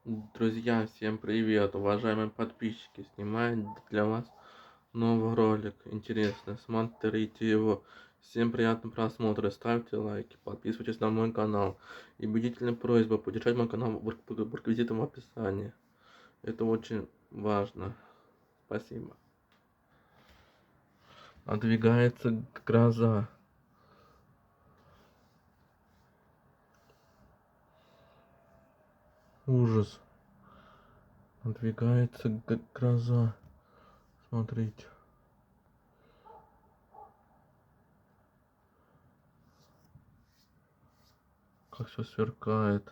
Друзья, всем привет, уважаемые подписчики! Снимаю для вас новый ролик интересный, смотрите его. Всем приятного просмотра, ставьте лайки, подписывайтесь на мой канал. И убедительная просьба поддержать мой канал по реквизитам в описании. Это очень важно. Спасибо. Надвигается гроза. Ужас. Надвигается гроза. Смотрите. Как все сверкает.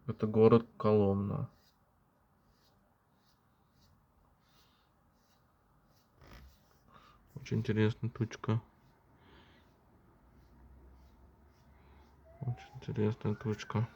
Это город Коломна. Очень интересная тучка. Очень интересная тучка.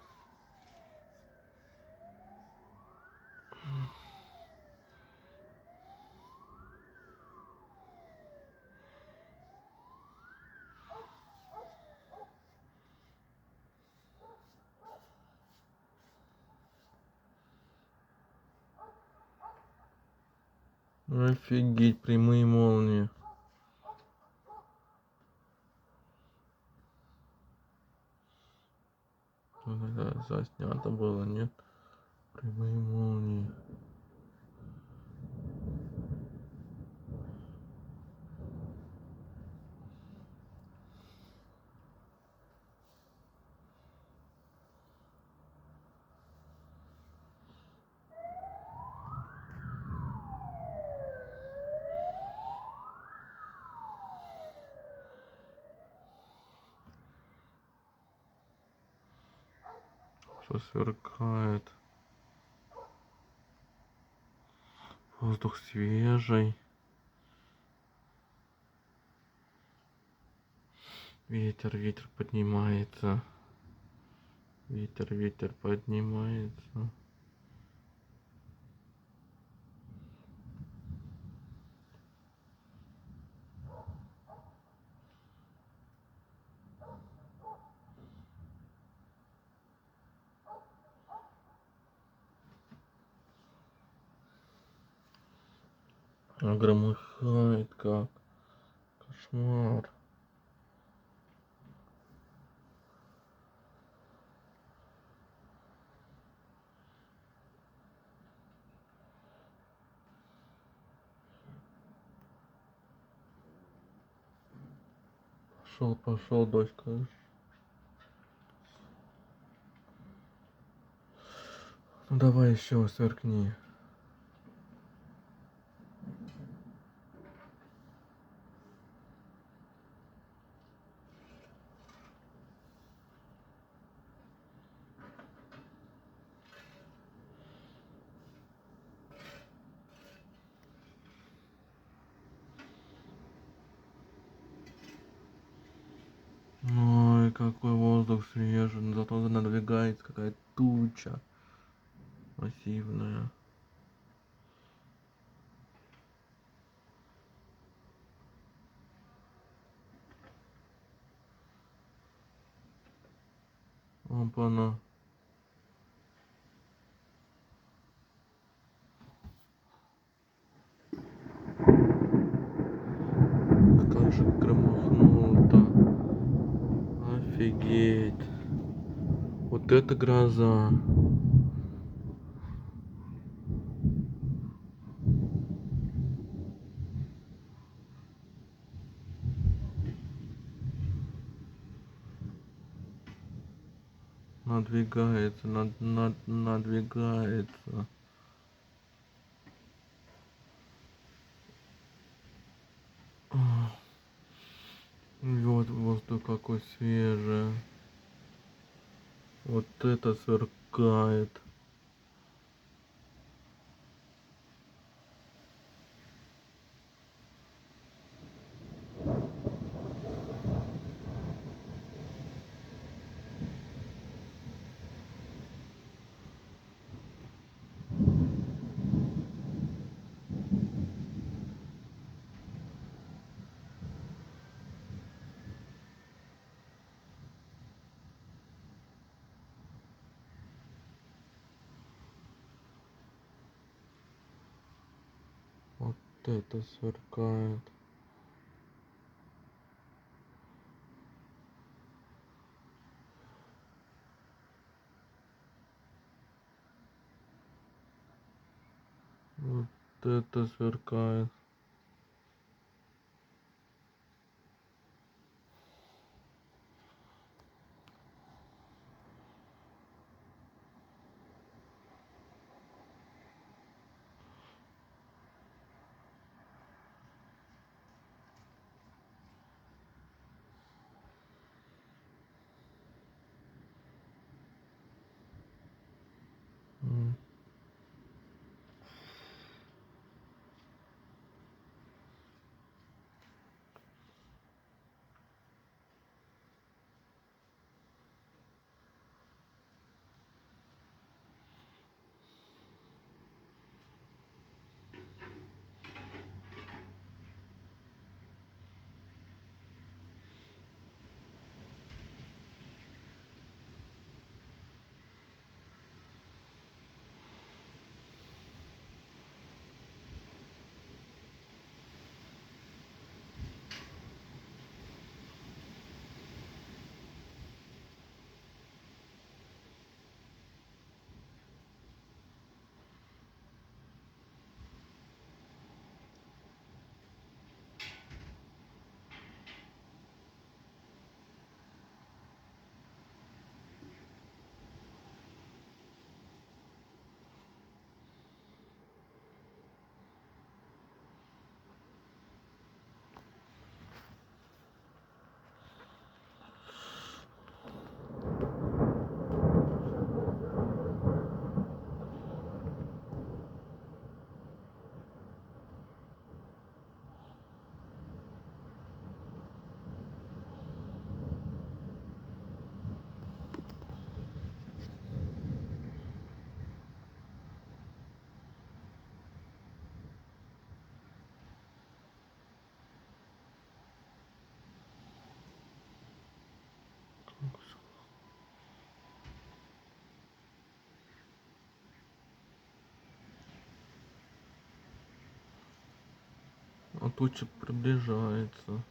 Офигеть, прямые молнии. Заснято было, нет? Прямые молнии. Все сверкает. Воздух свежий. Ветер поднимается. Ветер поднимается. А громыхает как. Кошмар. Пошел дождь, конечно. Ну давай еще сверкни. Ой, какой воздух свежий, но зато надвигается какая туча массивная. Опа-на. Как же громыхнул-то. Офигеть. Вот это гроза. Надвигается, надвигается. И вот воздух какой свежий. Вот это сверкает. это сверкает. Вот это сверкает. М. А туча приближается.